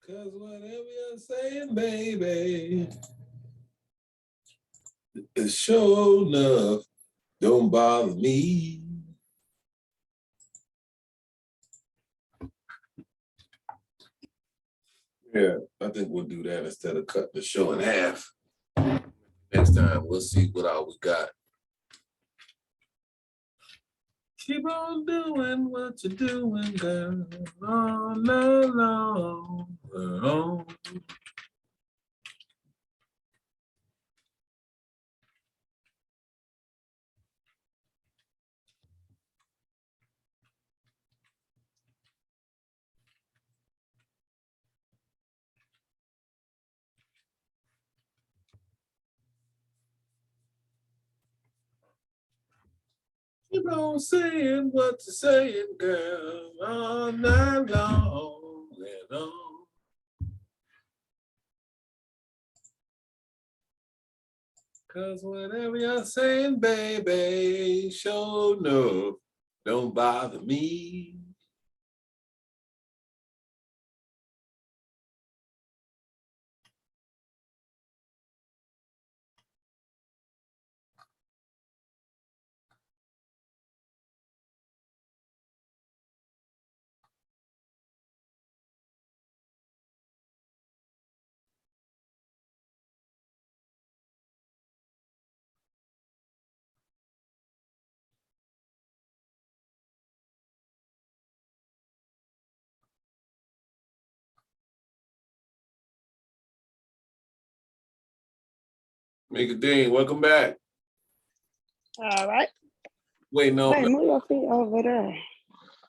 Cause whatever you're saying, baby, it's sure enough don't bother me. Yeah, I think we'll do that instead of cutting the show in half. Next time, we'll see what all we got. Keep on doing what you're doing, girl, all night long. Keep on saying what you're saying, girl, all night long and on. Cause whatever you're saying, baby, sure enough, don't bother me. Make a ding, welcome back. All right. Waiting on, Hey, move your feet over there.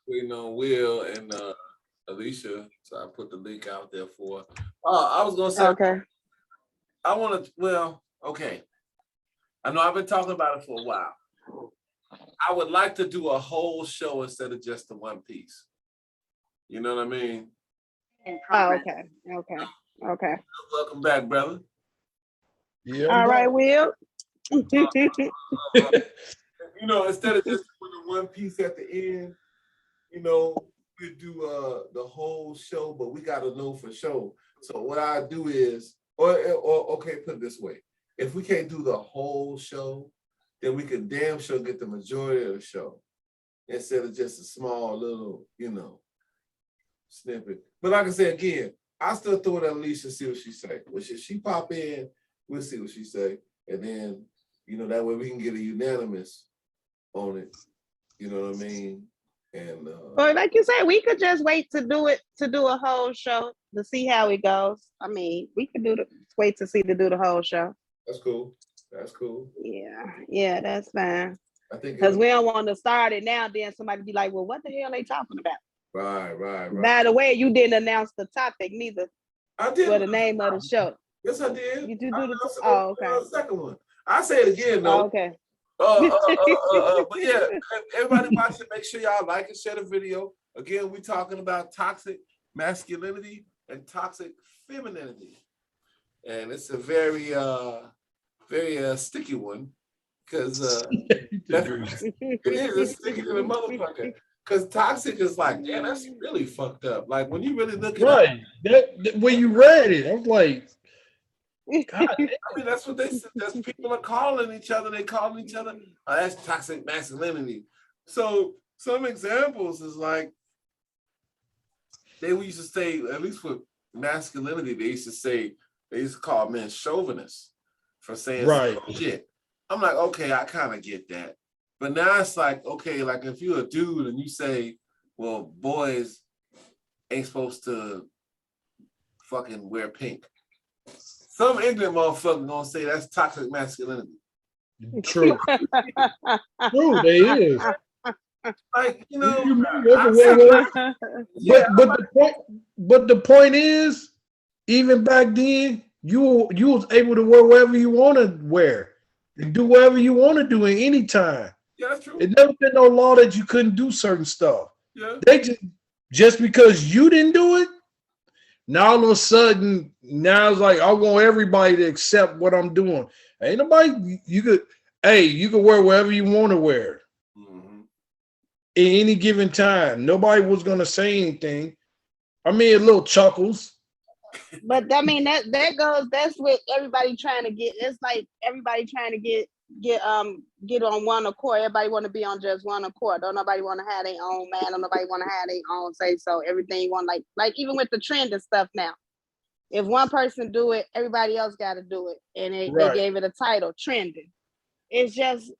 waiting on Will and Alicia. So I put the link out there for. I was gonna say, Okay. I want to. Well, okay. I know I've been talking about it for a while. I would like to do a whole show instead of just the one piece. You know what I mean? Oh, okay. Okay. Okay. Welcome back, brother. Yeah. All right, Will. You know, instead of just doing the one piece at the end, you know, we do the whole show, but we got to know for sure. So what I do is, or okay, put it this way: if we can't do the whole show, then we can damn sure get the majority of the show instead of just a small little, you know, snippet. But like I said again, I still throw it at Alicia, see what she say. Well, she pop in, we'll see what she say, and then you know that way we can get a unanimous on it. You know what I mean? And Well, like you said, we could just wait to do a whole show to see how it goes. I mean, we could wait to do the whole show. that's cool. That's cool. Yeah, that's fine. I think Because we don't want to start it now, then somebody be like, well, what the hell are they talking about? Right. By the way, you didn't announce the topic neither. I did. For the name of the show. Yes, I did. You do the okay. The second one. I say it again though. Oh, okay. But yeah, everybody watching, make sure y'all like and share the video. Again, we're talking about toxic masculinity and toxic femininity. And it's a very sticky one because it is sticky to the motherfucker. Because toxic is like, damn, that's really fucked up. Like when you really look at it. That when you read it, I was like, God. I mean, that's what they said. That's people are calling each other. They calling each other. Oh, that's toxic masculinity. So some examples is like they used to say, at least for masculinity, they used to call men chauvinists for saying shit. I'm like, okay, I kind of get that. But now it's like, okay, like if you're a dude and you say, well, boys ain't supposed to fucking wear pink. Some ignorant motherfucker gonna say that's toxic masculinity. True. True, they is. Like, you know, but the point is, even back then, you was able to wear whatever you want to wear and do whatever you want to do at any time. Yeah, that's true. It never been no law that you couldn't do certain stuff. Yeah. They just because you didn't do it, now all of a sudden, now it's like I want everybody to accept what I'm doing. Ain't nobody you could wear whatever you want to wear. Mm-hmm. At any given time. Nobody was gonna say anything. I mean, a little chuckles, But I mean that goes. That's what everybody trying to get. It's like everybody trying to get on one accord. Everybody want to be on just one accord. Don't nobody want to have their own man. Don't nobody want to have their own say so. Everything want like even with the trend and stuff now. If one person do it, everybody else got to do it, and they gave it a title, trending. It's just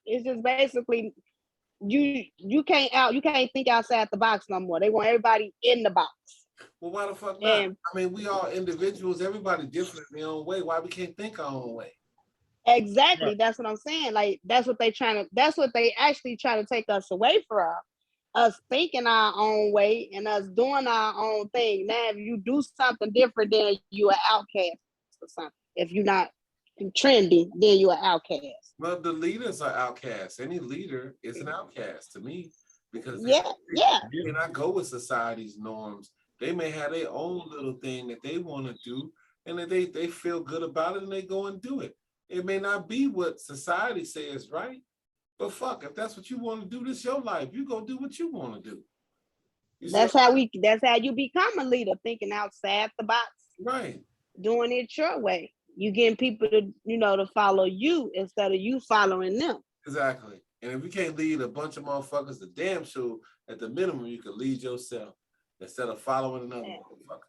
basically you can't think outside the box no more. They want everybody in the box. Well, why the fuck not? I mean, we all individuals. Everybody different in their own way. Why we can't think our own way? Exactly. Right. That's what I'm saying. Like that's what they actually trying to take us away from. Us thinking our own way and us doing our own thing. Now, if you do something different, then you an outcast or something. If you're not trendy, then you an outcast. Well, the leaders are outcasts. Any leader is an outcast to me because they cannot go with society's norms. They may have their own little thing that they want to do, and that they feel good about it, and they go and do it. It may not be what society says, right? But fuck, if that's what you want to do, this your life. You go do what you want to do. That's how you become a leader, thinking outside the box. Right. Doing it your way. You getting people to, to follow you instead of you following them. Exactly. And if you can't lead a bunch of motherfuckers, the damn sure at the minimum you can lead yourself instead of following another motherfucker.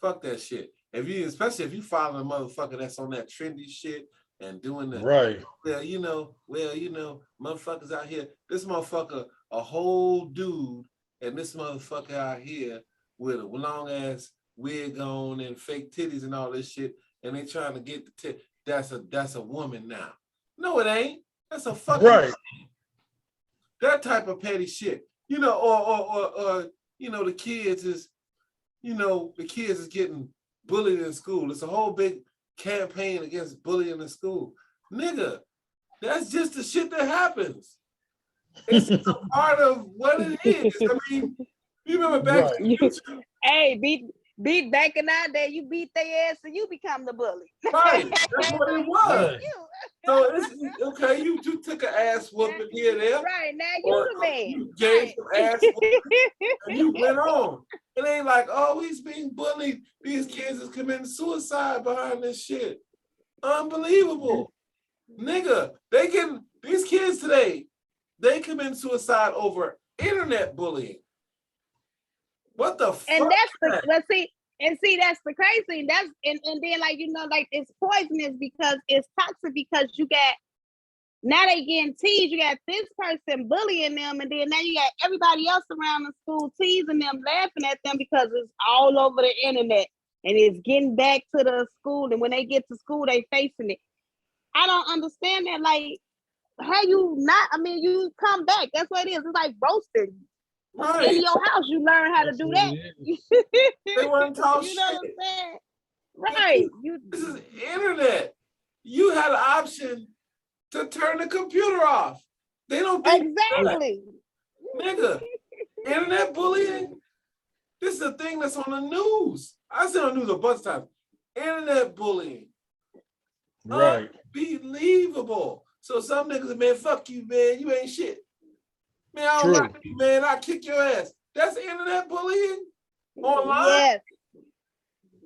Fuck that shit. Especially if you follow a motherfucker that's on that trendy shit and doing the motherfuckers out here. This motherfucker, a whole dude, and this motherfucker out here with a long ass wig on and fake titties and all this shit, and they trying to get the that's a woman now. No, it ain't. That's a fucking right. That type of petty shit. Or the kids is getting bullied in school. It's a whole big campaign against bullying in school. Nigga, that's just the shit that happens. It's a part of what it is. I mean, you remember back to the future? Hey, beat back in that day, you beat their ass and you become the bully. Right. That's what it was. So it's okay, you took an ass whooping here and there. Right, now you the man. You gave some ass whooping and you went on. It ain't like, oh, he's being bullied. These kids is committing suicide behind this shit. Unbelievable. Nigga, these kids today, they commit suicide over internet bullying. What the fuck? And that's that's the crazy. That's and then like it's poisonous because it's toxic because you got now they getting teased. You got this person bullying them, and then now you got everybody else around the school teasing them, laughing at them because it's all over the internet and it's getting back to the school. And when they get to school, they facing it. I don't understand that. Like, how you not? I mean, you come back. That's what it is. It's like roasting. Right. In your house, you learn how to do that. They want to talk shit. You know what I'm saying? Right. This is internet. You had an option to turn the computer off. They don't think exactly. Nigga, internet bullying, this is a thing that's on the news. I see on the news a bunch of times. Internet bullying. Right. Unbelievable. So some niggas, man, fuck you, man. You ain't shit. Man, I don't like you, man. I'll kick your ass. That's internet bullying? Online?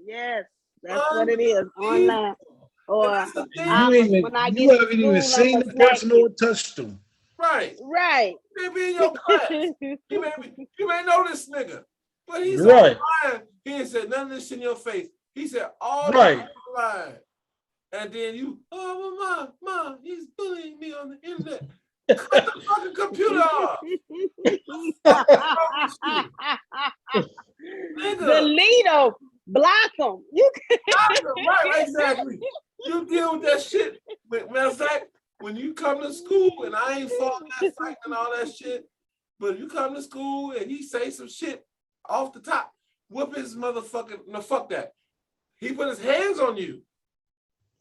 Yes. That's what it is. Online. Or you haven't even seen the person or touched them. Right. Right. You may be in your class. you may know this nigga. But he's right. online. He ain't said none of this in your face. He said all right. Online. And then you, oh, mom, he's bullying me on the internet. Cut the fucking computer off. Delete them. Block them. You can right, exactly. You deal with that shit. Matter of fact, when you come to school, and I ain't faulting that fight and all that shit, but you come to school and he say some shit off the top, whoop his motherfucking, no, fuck that. He put his hands on you.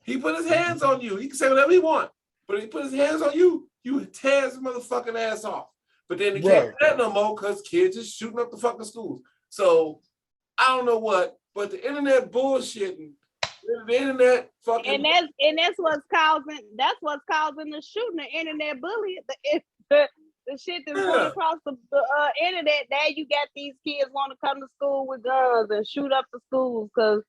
He put his hands on you. He can say whatever he want, but if he put his hands on you, you tear his motherfucking ass off. But then he can't do that no more because kids is shooting up the fucking schools. So I don't know what, but the internet bullshitting, the internet fucking, and that's what's causing the shooting, the internet bullying, the shit that's going across the internet. Now you got these kids want to come to school with guns and shoot up the schools because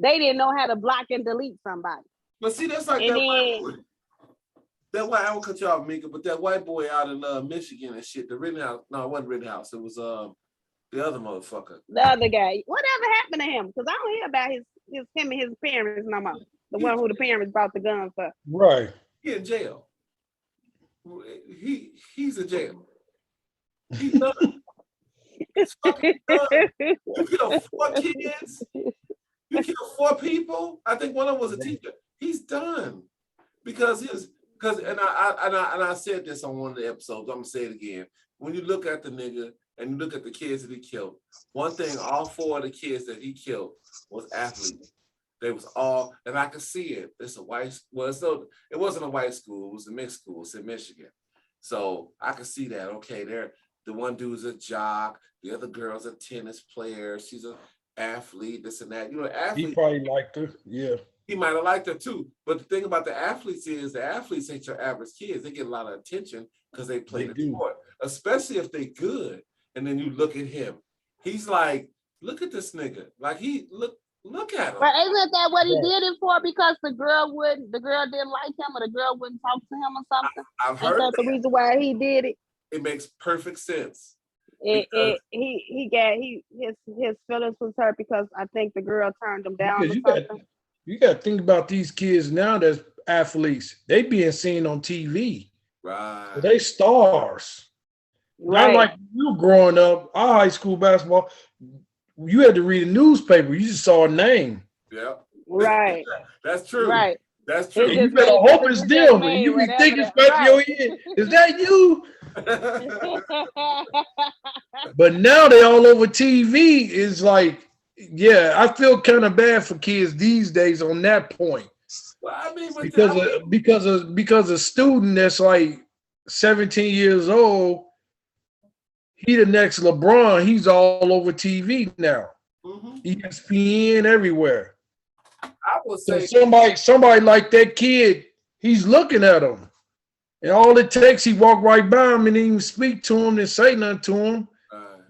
they didn't know how to block and delete somebody. But see, that's like And that white then boy. That white, I won't cut you off, Mika, but that white boy out in Michigan and shit, the Rittenhouse, no, it wasn't Rittenhouse, it was the other motherfucker. the other guy, whatever happened to him? Because I don't hear about him and his parents no more. The one who the parents brought the gun for. Right. He in jail. He's in jail. He's done. He's fucking done. You killed 4 kids. You killed 4 people. I think one of them was a teacher. He's done because I said this on one of the episodes. I'm gonna say it again. When you look at the nigga and you look at the kids that he killed, one thing all 4 of the kids that he killed was athletes. They was all, and I could see it. It's a white, well, so it wasn't a white school. It was a mixed school. It's in Michigan. So I could see that. Okay, the one dude's a jock. The other girl's a tennis player. She's an athlete, this and that. You know, athlete. He probably liked her. Yeah. He might have liked her too. But the thing about the athletes is the athletes ain't your average kids. They get a lot of attention because they play the sport, especially if they good. And then you look at him. He's like, look at this nigga. Like look at him. But isn't that what he did it for? Because the girl didn't like him, or the girl wouldn't talk to him or something. I've heard that's the reason why he did it. It makes perfect sense. His feelings was hurt because I think the girl turned him down. You got to think about these kids now that's athletes. They being seen on TV. Right. They stars. Right. Not like you growing up, our high school basketball, you had to read a newspaper. You just saw a name. Yeah. Right. That's true. Right. That's true. You better hope it's them. And you be thinking back your head, is that you? But now they all over TV. Is like, yeah, I feel kind of bad for kids these days on that point. Well, I mean, because a student that's like 17 years old, he the next LeBron. He's all over TV now. Mm-hmm. ESPN everywhere. I would say somebody like that kid, he's looking at him. And all it takes, he walk right by him and even speak to him and say nothing to him.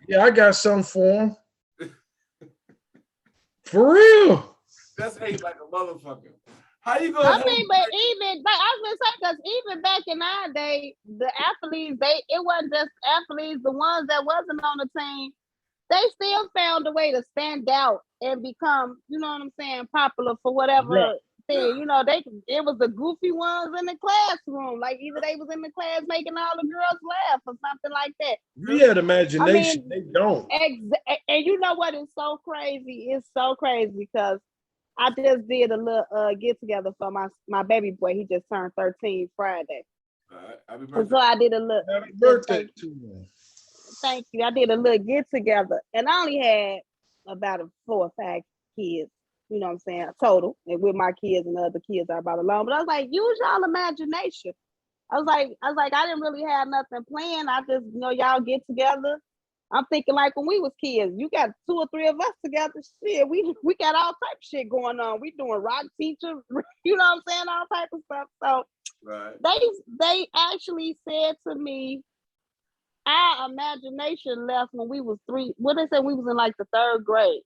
Yeah, I got something for him. For real. That's hate like a motherfucker. How you gonna? I mean, but I was gonna say, because even back in our day, the athletes, it wasn't just athletes, the ones that wasn't on the team, they still found a way to stand out and become, you know what I'm saying, popular for whatever thing. You know, it was the goofy ones in the classroom. Like either they was in the class making all the girls laugh or something like that. We had imagination. They don't. And you know what is so crazy? It's so crazy because I just did a little get together for my baby boy. He just turned 13 Friday. Happy birthday. So I did a little happy birthday to him. Thank you. I did a little get together, and I only had about 4 or 5 kids. You know what I'm saying? Total, and with my kids and the other kids are about alone. But I was like, use y'all imagination. I was like, I didn't really have nothing planned. I just, y'all get together. I'm thinking like when we was kids, you got 2 or 3 of us together. Shit, we got all type of shit going on. We doing rock teacher, you know what I'm saying? All type of stuff. So they actually said to me, our imagination left when we was 3. What they said, we was in like the 3rd grade.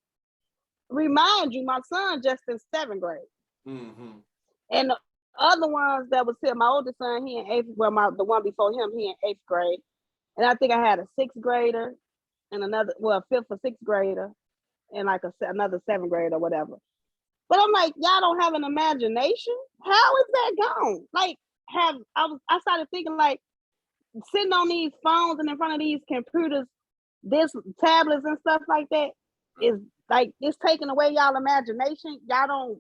Remind you, my son just in 7th grade. Mm-hmm. And the other ones that was here, my oldest son, he in 8th. Well, the one before him, he in 8th grade. And I think I had a 6th grader and another, 5th or 6th grader, and like another 7th grader or whatever. But I'm like, y'all don't have an imagination? How is that gone? Like, I started thinking like, sitting on these phones and in front of these computers, this tablets and stuff like that is like, it's taking away y'all imagination. Y'all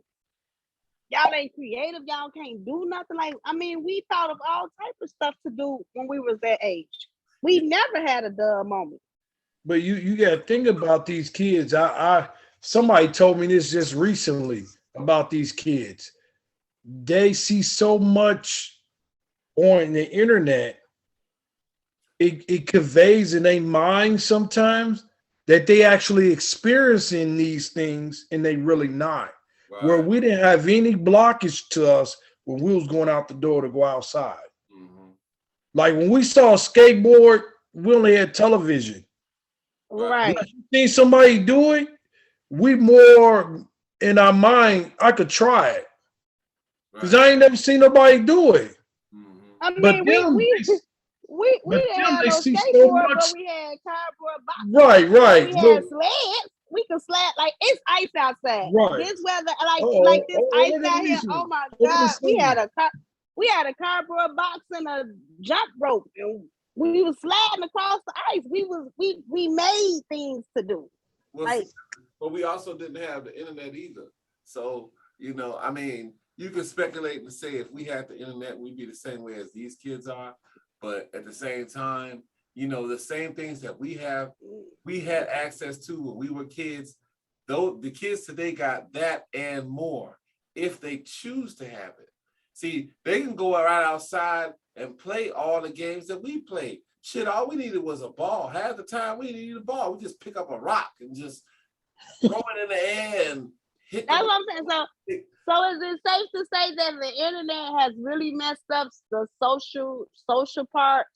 ain't creative. Y'all can't do nothing. Like, I mean, we thought of all type of stuff to do when we was that age. We never had a dull moment. But you got to think about these kids. Somebody told me this just recently about these kids. They see so much on the internet. It conveys in their mind sometimes that they actually experiencing these things and they really not. Right. Where we didn't have any blockage to us when we was going out the door to go outside. Mm-hmm. Like when we saw a skateboard, we only had television. Right. When you see somebody do it, we more in our mind, I could try it. Because Right. I ain't never seen nobody do it. I But mean, them, we but didn't them, have they no see so skateboard, much. but we had cardboard boxes. Right, right. We Look, had sleds. We could sled like it's ice outside. right. This weather, Oh, like this ice look at out here. Alicia. Oh my Look at the God, we had scene. a cardboard box and a jump rope, and we was sliding across the ice. We made things to do. Well, Like, but we also didn't have the internet either. So, I mean, you could speculate and say if we had the internet, we'd be the same way as these kids are. But at the same time, the same things that we had access to when we were kids, though the kids today got that and more if they choose to have it. See, they can go right outside and play all the games that we played. Shit, all we needed was a ball. Half the time we needed a ball. We just pick up a rock and just throw it in the air and hit. That's what I'm saying. So is it safe to say that the internet has really messed up the social part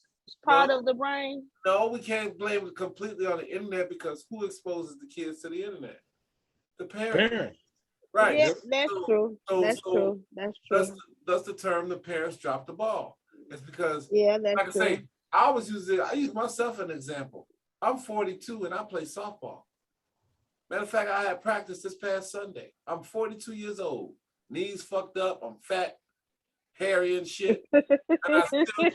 of the brain? No, we can't blame it completely on the internet because who exposes the kids to the internet? The parents. Right. Yeah, that's true. That's true. That's the term the parents dropped the ball. It's because, that's like true. I say, I use myself as an example. I'm 42 and I play softball. Matter of fact, I had practice this past Sunday. I'm 42 years old. Knees fucked up. I'm fat, hairy and shit. And I still play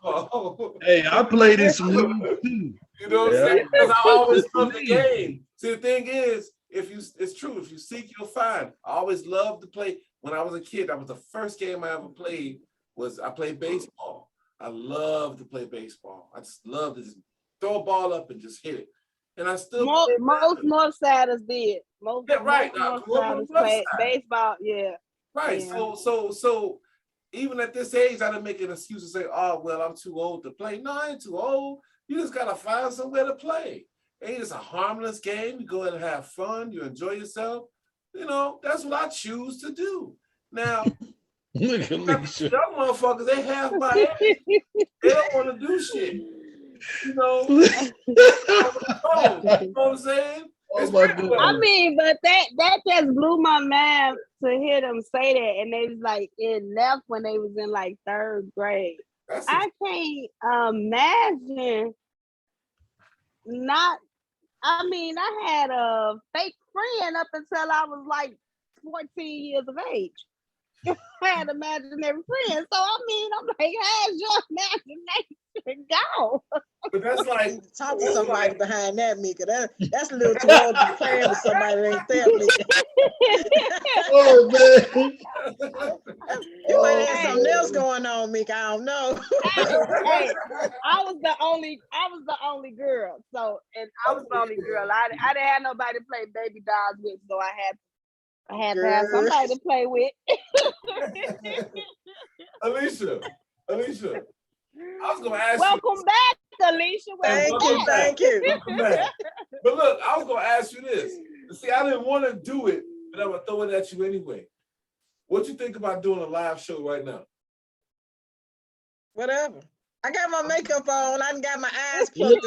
softball. Hey, I played in some league too. You know what I'm saying? Because I always love the game. See, the thing is, it's true. If you seek, you'll find. I always loved to play. When I was a kid, that was the first game I ever played. I played baseball. I love to play baseball. I just love to just throw a ball up and just hit it. And I still most Northsiders did. Right. Most Northsiders played baseball. Yeah. Right. Yeah. So even at this age, I didn't make an excuse to say, "Oh, well, I'm too old to play." No, I ain't too old. You just gotta find somewhere to play. Ain't just a harmless game. You go and have fun. You enjoy yourself. That's what I choose to do. Now, Look at Alicia. some motherfuckers, they have my age. They don't want to do shit. You know what I'm saying? Oh my goodness. I mean, but that just blew my mind to hear them say that, and they was like, it left when they was in like third grade. I can't imagine not. I mean, I had a fake friend up until I was like 14 years of age. I had imaginary friends. So I mean, I'm like, how's your imagination go? But that's like talk to somebody behind that, Mika. That's a little too old to be playing with somebody that ain't there, Mika. Oh man. You might have something else going on, Mika. I don't know. Hey, I was the only girl. So, and I was the only girl. I didn't have nobody to play baby dolls with, so I had to have somebody to play with. Alicia, I was gonna ask Welcome back, Alicia. Thank you. Welcome back. But look, I was gonna ask you this. See, I didn't want to do it, but I'm gonna throw it at you anyway. What you think about doing a live show right now? Whatever. I got my makeup on. I done got my eyes plugged.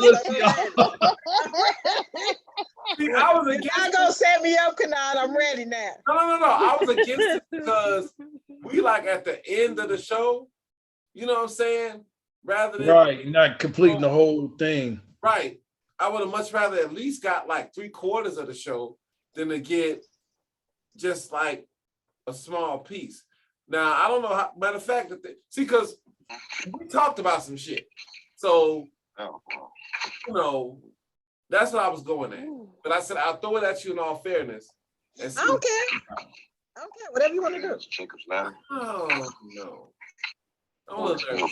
See, I was against Y'all gonna set me up, Kanad. I'm ready now. No. I was against it because we like at the end of the show, you know what I'm saying? Rather than not completing the whole thing. Right. I would have much rather at least got like 3/4 of the show than to get just like a small piece. Now, I don't know how, matter of fact, because we talked about some shit. So, that's what I was going at. But I said, I'll throw it at you in all fairness. I don't care. Whatever you want to do. Oh, no. I'm a little nervous.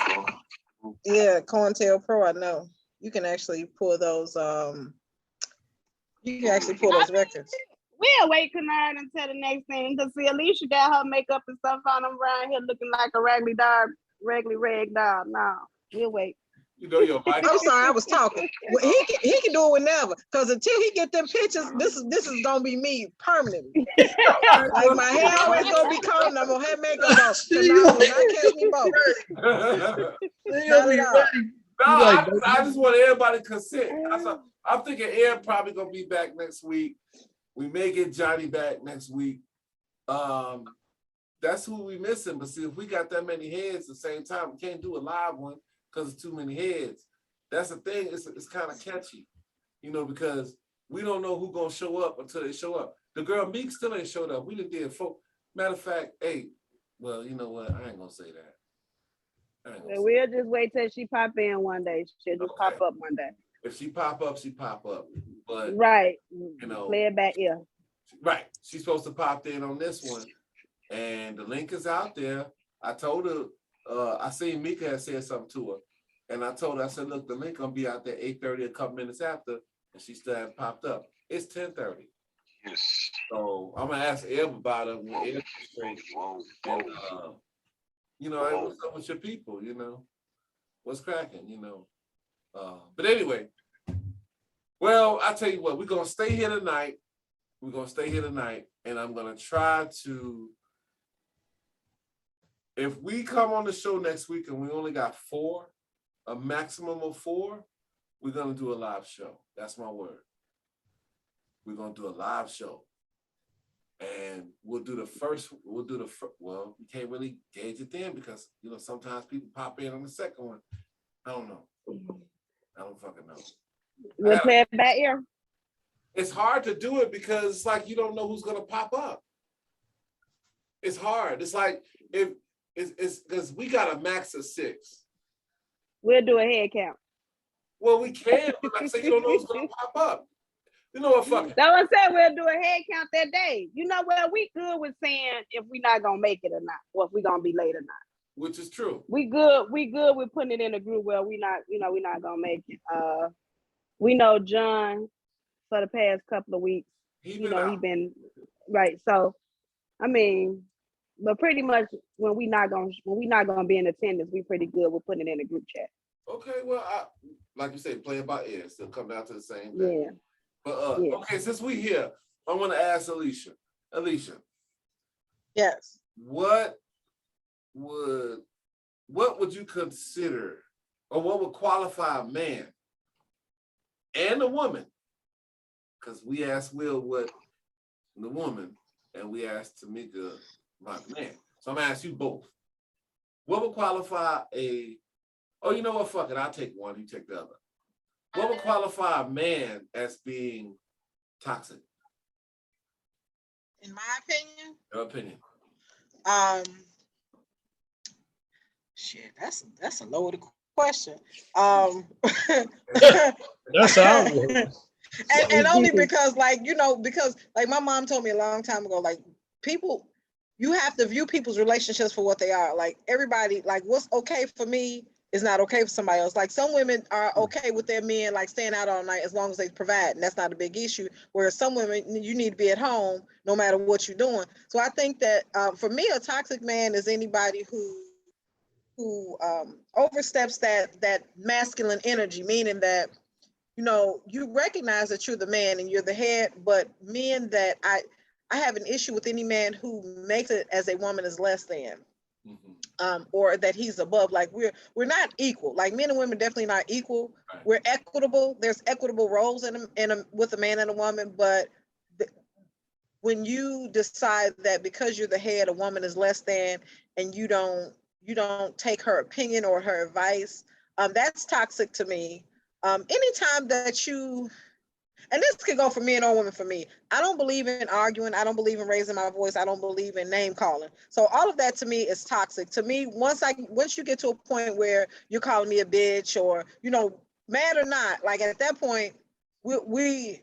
Yeah, COINTELPRO Pro, I know. You can actually pull those, records. We'll wait, Kanad, until the next thing. Because, see, Alicia got her makeup and stuff on. I'm around here looking like a raggedy rag doll. No, we'll wait. You know your mic. I'm sorry, I was talking. Well, he can do it whenever. Because until he get them pictures, this is going to be me permanently. Like my hair always going to be combed. I'm going to have makeup on. Kanad will not catch me both. I just want everybody to consent. I'm thinking Air probably gonna be back next week. We may get Johnny back next week. That's who we missing. But see, if we got that many heads at the same time, we can't do a live one because it's too many heads. That's the thing. It's kind of catchy, you know, because we don't know who's gonna show up until they show up. The girl Meek still ain't showed up. We did folk. Matter of fact, hey, well, you know what? I ain't gonna say that. We'll just wait till she pop in one day. She'll just pop up one day. If she pop up, she pop up. But right, you know, play it back here. Right, she's supposed to pop in on this one, and the link is out there. I told her, I seen Mika had said something to her, and I told her, I said, look, the link gonna be out there 8:30, a couple minutes after, and she still hasn't popped up. It's 10:30. Yes. So I'm gonna ask Eb about it when Eb is straight. And, you know, hey, what's up with your people? You know, what's cracking? You know, but anyway, well, I tell you what, we're gonna stay here tonight. We're gonna stay here tonight, and I'm gonna try to. If we come on the show next week and we only got 4, a maximum of 4, we're gonna do a live show. That's my word. We're gonna do a live show, and we'll do the first. Well, we can't really gauge it then because you know sometimes people pop in on the second one. I don't know. I don't fucking know. We'll play it back here. It's hard to do it because it's like you don't know who's gonna pop up. It's hard. It's like if it's because we got a max of 6. We'll do a head count. Well, we can, but like I say, you don't know who's gonna pop up. You know what? Fuck it. That's what I said. We'll do a head count that day. You know what? We good with saying if we not gonna make it or not, or if we gonna be late or not. Which is true. We good with putting it in a group where we not, you know, we're not gonna make it. We know John for the past couple of weeks. He been right. So, I mean, but pretty much when we not gonna be in attendance, we pretty good with putting it in a group chat. Okay, well, like you say, play it by ear. Still come down to the same thing. Yeah. But okay, since we here, I want to ask Alicia. Alicia. Yes. What would you consider, or what would qualify a man and a woman? Because we asked Will what the woman, and we asked Tamika about the man. So I'm gonna ask you both. What would qualify oh, you know what? Fuck it. I'll take one, you take the other. What would qualify a man as being toxic? In my opinion. Your opinion. Shit, that's a loaded question. That's how it works. And only because because my mom told me a long time ago, like people, you have to view people's relationships for what they are. Like everybody, like what's okay for me is not okay for somebody else. Like some women are okay with their men like staying out all night as long as they provide, and that's not a big issue. Whereas some women, you need to be at home no matter what you're doing. So I think that for me, a toxic man is anybody who oversteps that masculine energy, meaning that you recognize that you're the man and you're the head, but men that I have an issue with any man who makes it as a woman is less than. Or that he's above. Like we're not equal. Like men and women definitely not equal. Right. We're equitable. There's equitable roles with a man and a woman, but when you decide that because you're the head, a woman is less than, and you don't take her opinion or her advice, that's toxic to me. Anytime that and this could go for men or women for me. I don't believe in arguing. I don't believe in raising my voice. I don't believe in name calling. So all of that to me is toxic. To me, once you get to a point where you're calling me a bitch or, mad or not, like at that point, we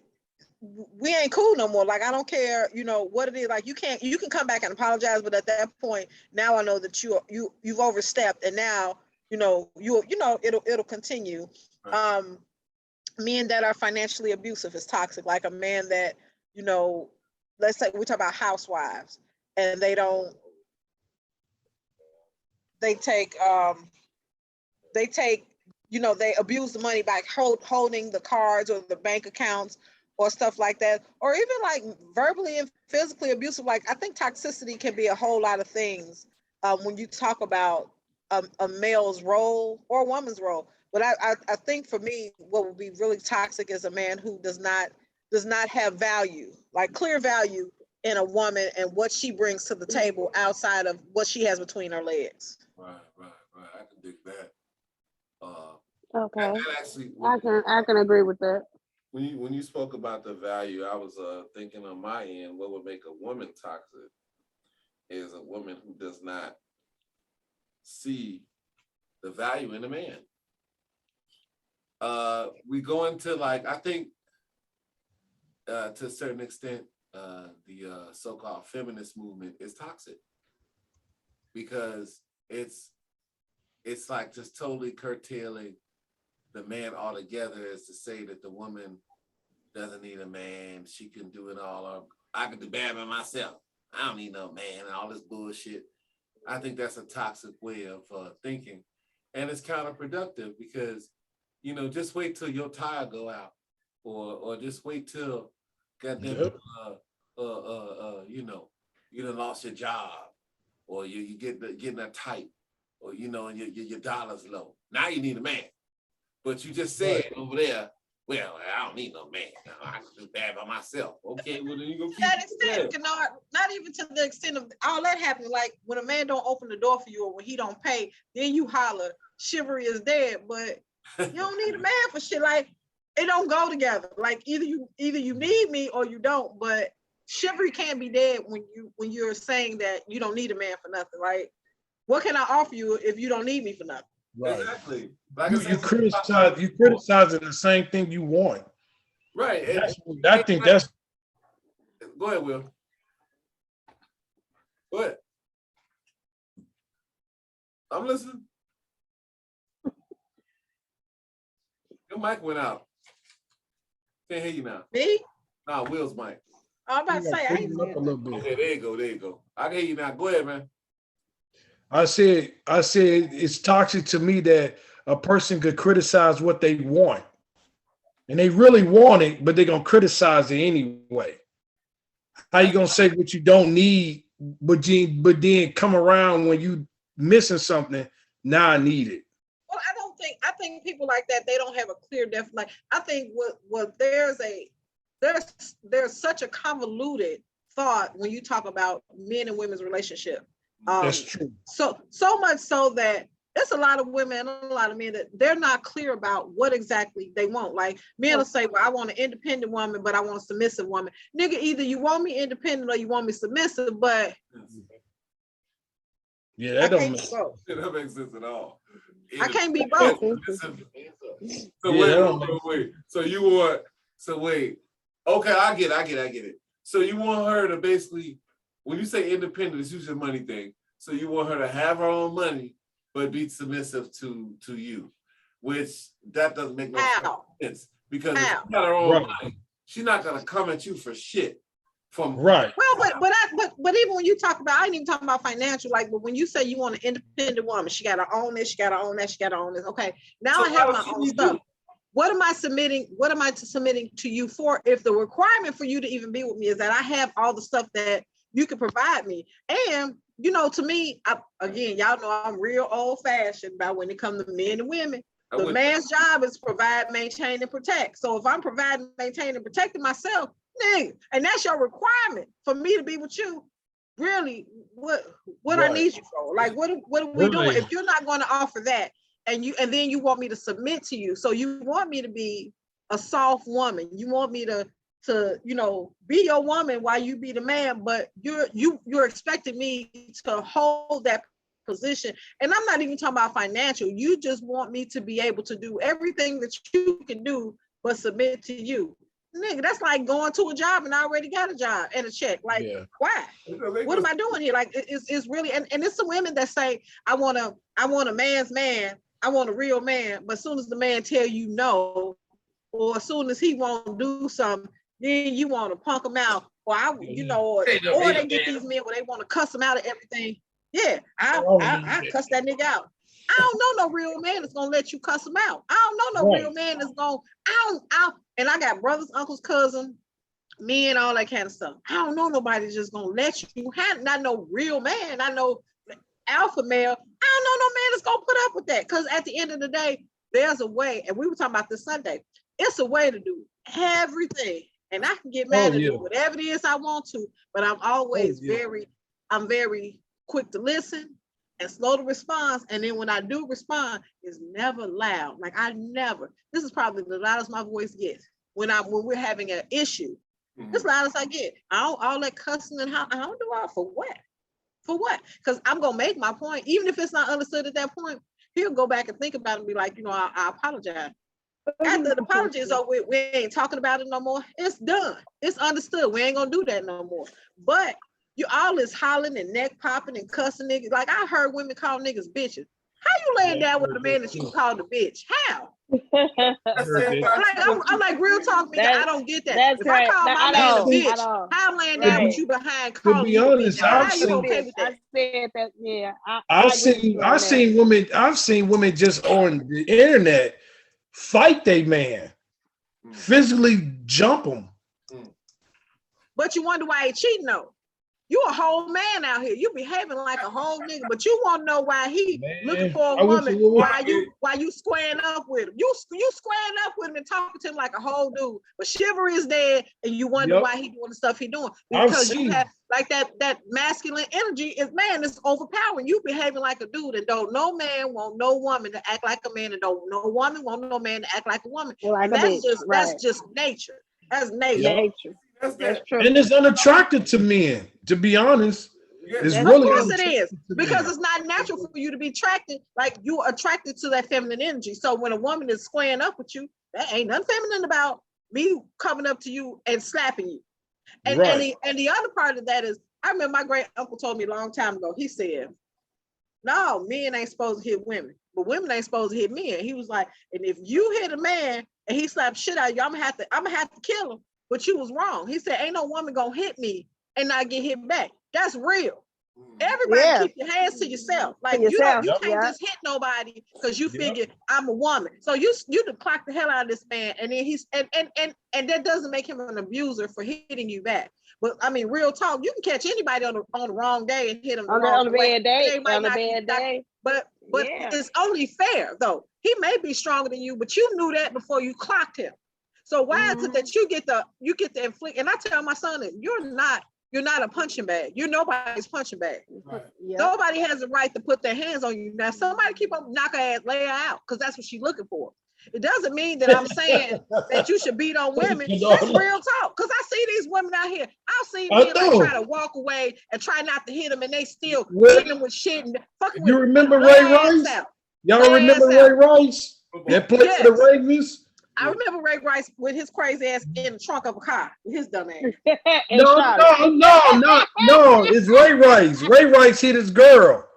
ain't cool no more. Like I don't care, what it is. Like you can come back and apologize, but at that point, now I know that you've overstepped, and now it'll continue. Right. Men that are financially abusive is toxic. Like a man that, let's say we talk about housewives and they abuse the money by holding the cards or the bank accounts or stuff like that, or even like verbally and physically abusive. Like I think toxicity can be a whole lot of things when you talk about a male's role or a woman's role. But I think for me, what would be really toxic is a man who does not does not have value, like clear value in a woman and what she brings to the table outside of what she has between her legs. Right. I can dig that. Okay, That actually, I can agree with that. when you spoke about the value, I was thinking on my end, what would make a woman toxic is a woman who does not see the value in a man. We go into like, I think to a certain extent, the so-called feminist movement is toxic because it's like just totally curtailing the man altogether, is to say that the woman doesn't need a man, she can do it all, or I can do bad by myself, I don't need no man, and all this bullshit. I think that's a toxic way of thinking, and it's counterproductive because, you know, just wait till your tire go out, or just wait till, goddamn, Yep. you know, you done lost your job, or you getting a tight, or you know, and your dollar's low. Now you need a man, but you just said over there, well, I don't need no man. I can do bad by myself. Okay, well then you go keep To that extent, Kennard, not even to the extent of all that happening. Like when a man don't open the door for you or when he don't pay, then you holler, chivalry is dead. But you don't need a man for shit. Like it don't go together. Like either you need me or you don't. But chivalry can't be dead when you're saying that you don't need a man for nothing. Like what can I offer you if you don't need me for nothing? Right. Exactly. Like You criticizing the same thing you want. right. I think that's Go ahead, Will. Go ahead. I'm listening. Your mic went out. Can't hear you now. Me? Nah, Will's mic. I'm about to say I ain't up a little bit. Okay, there you go. I can hear you now. Go ahead, man. I said it's toxic to me that a person could criticize what they want. And they really want it, but they're gonna criticize it anyway. How you gonna say what you don't need, but then come around when you missing something, now I need it. Well, I think people like that, they don't have a clear definition. Like I think what there's such a convoluted thought when you talk about men and women's relationship. That's true. So much so that there's a lot of women and a lot of men that they're not clear about what exactly they want. Like men will say, well, I want an independent woman, but I want a submissive woman. Nigga, either you want me independent or you want me submissive, but yeah, that don't make sense. That makes sense at all. I can't be both. So wait. So you want, okay, I get it. So you want her to basically, when you say independent, it's usually a money thing. So you want her to have her own money, but be submissive to you, which that doesn't make no sense. Because if she's got her own money, she's not gonna come at you for shit. Right. Well, but even when you talk about, I ain't even talking about financial, like, but when you say you want an independent woman, she gotta own this, she gotta own that, she gotta own this. Okay, now so I have my own stuff. What am I submitting to you for if the requirement for you to even be with me is that I have all the stuff that you can provide me? And you know, to me, again, y'all know I'm real old-fashioned about when it comes to men and women. The man's job is provide, maintain, and protect. So if I'm providing, maintaining, and protecting myself, nigga, and that's your requirement for me to be with you, really, what I need you for? Like, what are we doing? If you're not going to offer that, and then you want me to submit to you, so you want me to be a soft woman, you want me to you know, be your woman while you be the man, but you're expecting me to hold that position. And I'm not even talking about financial. You just want me to be able to do everything that you can do, but submit to you. Nigga, that's like going to a job and I already got a job and a check. Like, why? What am I doing here? Like, it's really, and it's some women that say, I want a man's man, I want a real man, but as soon as the man tell you no, or as soon as he won't do something, then you want to punk them out, or or they get these men where they want to cuss them out of everything. Yeah, I cuss that nigga out. I don't know no real man that's gonna let you cuss him out. I don't know no real man that's gonna. And I got brothers, uncles, cousins, men, all that kind of stuff. I don't know nobody that's just gonna let you have not no real man. I know alpha male. I don't know no man that's gonna put up with that. Because at the end of the day, there's a way, and we were talking about this Sunday. It's a way to do everything and I can get mad and yeah. do whatever it is I want to, but I'm always yeah. I'm very quick to listen and slow to respond. And then when I do respond, it's never loud. Like this is probably the loudest my voice gets when we're having an issue. It's loud as I get. All that cussing and I don't do all for what? For what? Because I'm gonna make my point, even if it's not understood at that point. He'll go back and think about it and be like, I apologize. After the apology is over, we ain't talking about it no more. It's done. It's understood. We ain't gonna do that no more. But you all is hollering and neck popping and cussing niggas. Like I heard women call niggas bitches. How you laying down with a man that you called a bitch? How? I'm like real talk, nigga. I don't get that. That's if right. I call my man a bitch, how I'm laying down Right. with you behind To calling be you honest, a bitch? How you okay with that? I said that. Yeah, I've seen women just on the internet fight they man, physically jump them. But you wonder why he cheating though. You a whole man out here. You behaving like a whole nigga, but you want to know why he looking for a woman. Why you squaring up with him? You squaring up with him and talking to him like a whole dude. But chivalry is dead, and you wonder why he doing the stuff he doing because you have like that masculine energy is overpowering. You behaving like a dude, and don't no man want no woman to act like a man, and don't no woman want no man to act like a woman. Like and that's just nature. That's nature. That's true. And it's unattractive to men, to be honest. It's Of really course it is, because it's not natural for you to be attracted. Like you're attracted to that feminine energy. So when a woman is squaring up with you, that ain't nothing feminine about me coming up to you and slapping you. And the other part of that is, I remember my great uncle told me a long time ago. He said, "No, men ain't supposed to hit women, but women ain't supposed to hit men." He was like, "And if you hit a man and he slaps shit out of you, I'm gonna have to kill him." But you was wrong. He said, "Ain't no woman gonna hit me and not get hit back." That's real. Everybody keep your hands to yourself. Like you can't just hit nobody because you figure I'm a woman. So you to clock the hell out of this man, and then he's and that doesn't make him an abuser for hitting you back. But I mean, real talk, you can catch anybody on the wrong day and hit him on the bad day. But it's only fair though. He may be stronger than you, but you knew that before you clocked him. So why is it that you get the inflict? And I tell my son that you're not a punching bag. You're nobody's punching bag. Right. Yep. Nobody has the right to put their hands on you. Now somebody keep on knock her ass, lay her out, because that's what she's looking for. It doesn't mean that I'm saying that you should beat on women. That's real talk. Because I see these women out here. I've seen men try to walk away and try not to hit them, and they still hitting them with shit and fucking with them. You remember Ray Rice? Y'all remember Ray Rice? That played for the Ravens? I remember Ray Rice with his crazy ass in the trunk of a car with his dumb ass. No, it's Ray Rice. Ray Rice hit his girl.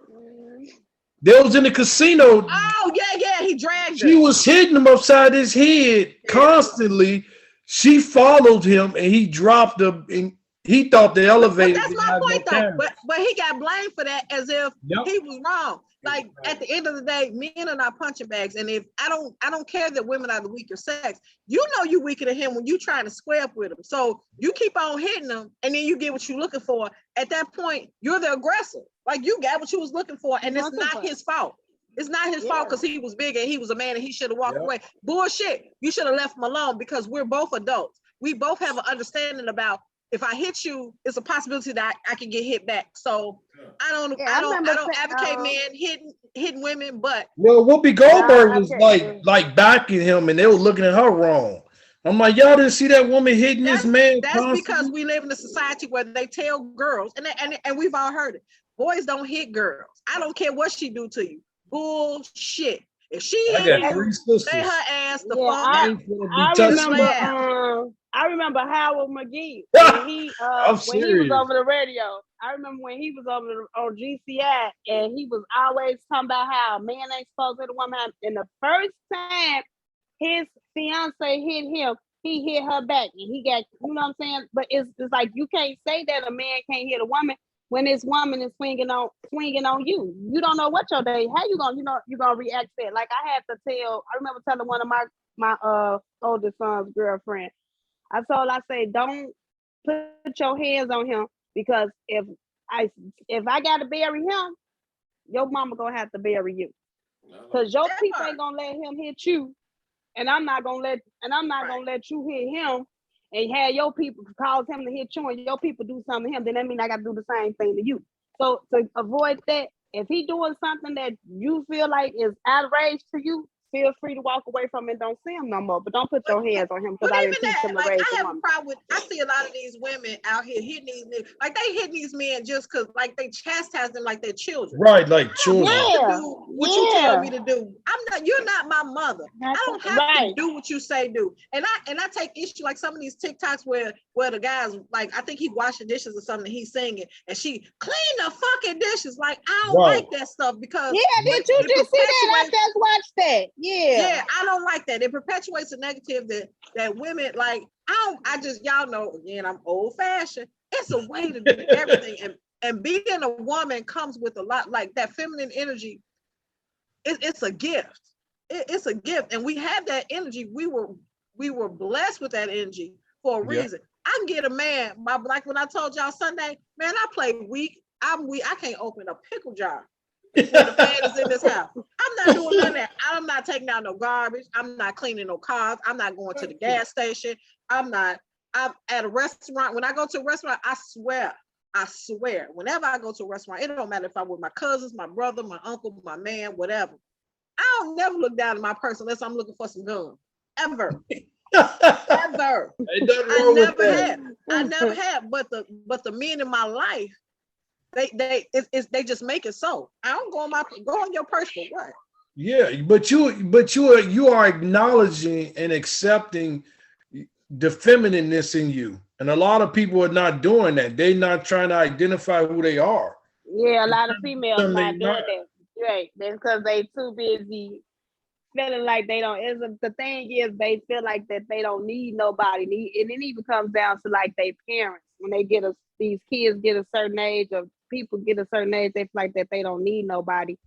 They was in the casino. Oh, yeah, he dragged her. She was hitting him upside his head constantly. She followed him and he dropped her, and he thought the elevator. But that's my point, though. But he got blamed for that as if he was wrong. Like at the end of the day, men are not punching bags. And if I don't care that women are the weaker sex, you know you weaker than him when you trying to square up with him. So you keep on hitting him, and then you get what you're looking for. At that point, you're the aggressor. Like you got what you was looking for, and it's not his fault. It's not his fault because he was big and he was a man and he should have walked away. Bullshit. You should have left him alone because we're both adults. We both have an understanding about if I hit you, it's a possibility that I can get hit back. So I don't advocate men hitting women, but Whoopi Goldberg was like backing him, and they were looking at her wrong. I'm like, y'all didn't see that woman hitting this man. That's constantly? Because we live in a society where they tell girls, and we've all heard it. Boys don't hit girls. I don't care what she do to you. Bullshit. If she hit you, lay her ass the fuck out. I remember Howard McGee when he was over the radio. I remember when he was over on GCI, and he was always talking about how a man ain't supposed to hit a woman. And the first time his fiance hit him, he hit her back, and he got, you know what I'm saying? But it's like you can't say that a man can't hit a woman when this woman is swinging on you. You don't know what your day. How you gonna react to it? Like I remember telling one of my oldest son's girlfriend. I say, don't put your hands on him, because if I gotta bury him, your mama gonna have to bury you. Because your people ain't gonna let him hit you, and I'm not gonna let you hit him. and have your people cause him to hit you and your people do something to him, then that means I got to do the same thing to you. So to avoid that, if he doing something that you feel like is outrage to you, feel free to walk away from it. Don't see him no more, but don't put your hands on him because But I even didn't teach that, him to like, raise I a have a woman. problem with. I see a lot of these women out here hitting these niggas, like they hitting these men just because, like, they chastise them like they're children. Right, like I don't children. have to Yeah, do what you tell yeah. me to do. I'm not. You're not my mother. I don't have to Right. do what you say do. And I take issue, like some of these TikToks where the guys, like, I think he washing dishes or something, he's singing, and she clean the fucking dishes. Like, I don't Right. like that stuff because Yeah, did you it just see that? I perpetuates. just watched that. Yeah, Yeah. I don't like that. It perpetuates a negative that women, like, I just, y'all know, again, I'm old fashioned. It's a way to do everything. And being a woman comes with a lot, like that feminine energy. It's a gift. It's a gift. And we have that energy. We were blessed with that energy for a reason. I can get a man, like when I told y'all Sunday, man, I play weak. I'm weak. I can't open a pickle jar when the fan is in this house. I'm not doing none of that. I'm not taking out no garbage. I'm not cleaning no cars. I'm not going to the gas station. I'm at a restaurant. When I go to a restaurant, I swear, whenever I go to a restaurant, it don't matter if I'm with my cousins, my brother, my uncle, my man, whatever. I don't never look down at my purse unless I'm looking for some gum. Ever. Ever. I never had. But the men in my life, they just make it so. I don't go on your purse for what? Yeah, but you are acknowledging and accepting the feminineness in you. And a lot of people are not doing that. They're not trying to identify who they are. Yeah, a lot of females not doing that. Right. That's because they too busy feeling like they don't. The thing is, they feel like that they don't need nobody. And it even comes down to like their parents. When they these kids get a certain age, or people get a certain age, they feel like that they don't need nobody,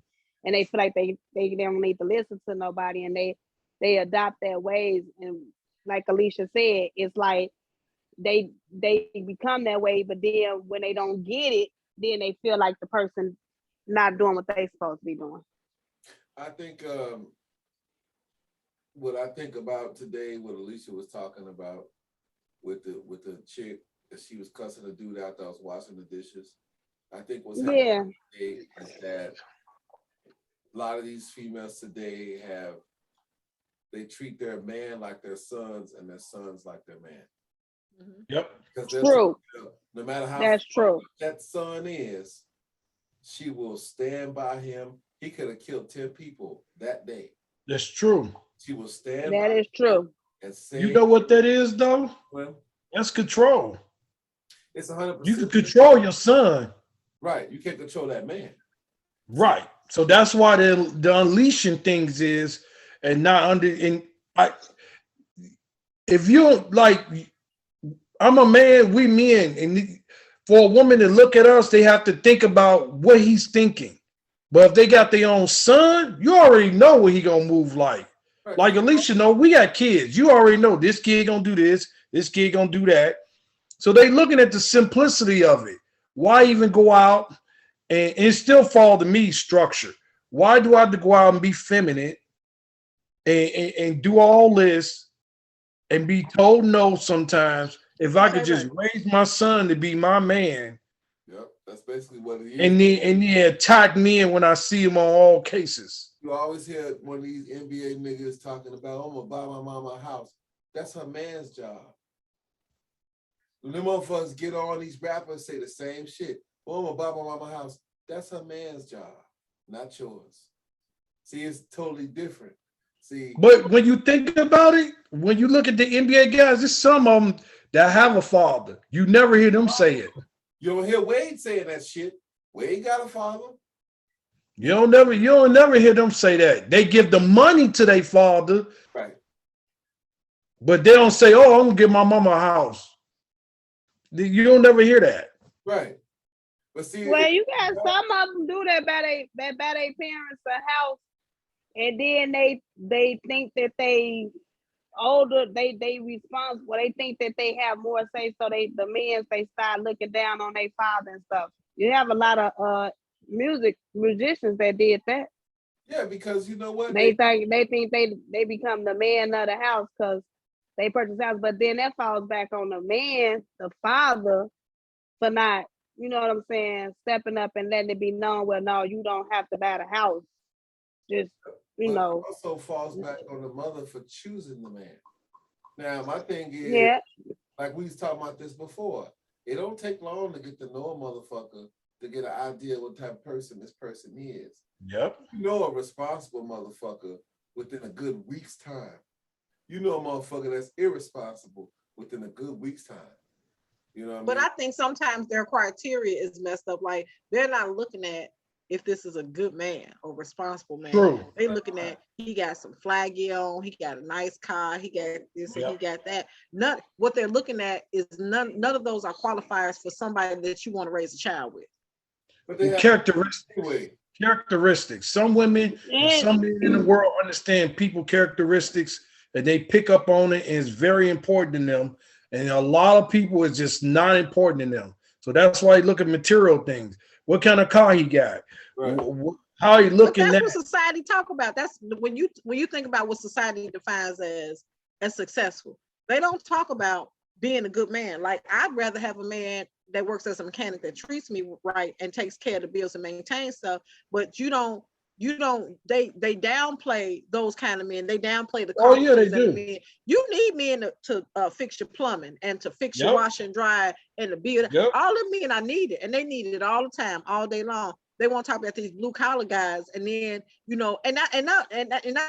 and they feel like they don't need to listen to nobody, and they adopt their ways. And like Alicia said, it's like they become that way, but then when they don't get it, then they feel like the person not doing what they supposed to be doing. I think what I think about today, what Alicia was talking about with the chick that she was cussing the dude out that was washing the dishes. I think what's happening today is that a lot of these females today they treat their man like their sons and their sons like their man. Mm-hmm. Yep. True. No matter how that's true that son is, she will stand by him. He could have killed 10 people that day. That's true. She will stand that by is true. and say, You know what that is, though? Well, that's control. It's 100%. You can control your son. Right. You can't control that man. Right. So that's why the unleashing things is, and not under, if you don't, like, I'm a man, we men, and for a woman to look at us, they have to think about what he's thinking. But if they got their own son, you already know what he gonna move like. Right. Like Alicia, know we got kids. You already know this kid gonna do this kid gonna do that. So they looking at the simplicity of it. Why even go out and it still fall to me structure? Why do I have to go out and be feminine and do all this and be told no sometimes if I could just raise my son to be my man? Yep, that's basically what it is. And then attack men when I see him on all cases. You always hear one of these NBA niggas talking about, I'm gonna buy my mama a house. That's her man's job. When them motherfuckers get on, these rappers say the same shit. Oh, I'm gonna buy my mama a house. That's her man's job, not yours. See, it's totally different. See, but when you think about it, when you look at the NBA guys, there's some of them that have a father. You never hear them say it. You don't hear Wade saying that shit. Wade got a father. You don't never hear them say that. They give the money to their father, right? But they don't say, "Oh, I'm gonna give my mama a house." You don't never hear that, right? But see, well, you got some of them do that by their parents a house, and then they think that they older, they responsible. They think that they have more say, so the men they start looking down on their father and stuff. You have a lot of musicians that did that. Yeah, because you know what? They think they become the man of the house because they purchase house, but then that falls back on the man, the father, for not, you know what I'm saying, stepping up and letting it be known, well, no, you don't have to buy the house. Just, you But know. it also falls back on the mother for choosing the man. Now, my thing is, Yeah. like we was talking about this before, it don't take long to get to know a motherfucker to get an idea what type of person this person is. Yep. You know a responsible motherfucker within a good week's time. You know a motherfucker that's irresponsible within a good week's time. You know what I mean? But I think sometimes their criteria is messed up. Like they're not looking at if this is a good man or responsible man. True. They looking at he got some flag gear on, he got a nice car, he got this and he got that. None what they're looking at is none of those are qualifiers for somebody that you want to raise a child with. But they have Characteristics. anyway. Characteristics. Some women and And some men in the world understand people characteristics and they pick up on it, and it's very important to them. And a lot of people it's just not important to them. So that's why you look at material things. What kind of car he got? Right. How he But looking that's at? what society talk about. That's when you think about what society defines as successful. They don't talk about being a good man. Like I'd rather have a man that works as a mechanic that treats me right and takes care of the bills and maintains stuff. But they downplay those kind of men. They downplay the Oh yeah, they carpenters and the do. men. You need men to fix your plumbing and to fix your Yep. wash and dry and the bill. Yep. All the men I need it, and they need it all the time, all day long. They won't talk about these blue collar guys, and then not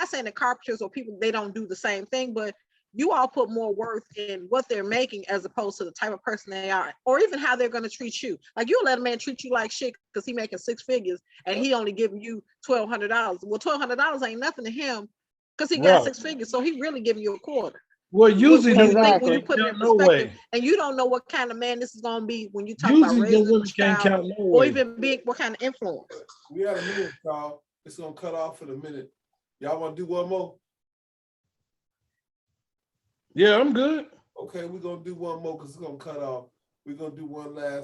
saying that carpenters or people they don't do the same thing, but you all put more worth in what they're making as opposed to the type of person they are, or even how they're going to treat you. Like you'll let a man treat you like shit because he making 6 figures and he only giving you $1,200. Well, $1,200 ain't nothing to him because he got Right. 6 figures, so he really giving you a quarter. Well, usually When them you women think when you can't put it in count no perspective, way. and you don't know what kind of man this is going to be when you talk about Usually them raising a women can't child, count no or way. even being what kind of influence. We got a minute, y'all. It's gonna cut off in a minute. Y'all want to do one more? Yeah, I'm good. Okay, we're gonna do one more because it's gonna cut off. We're gonna do one last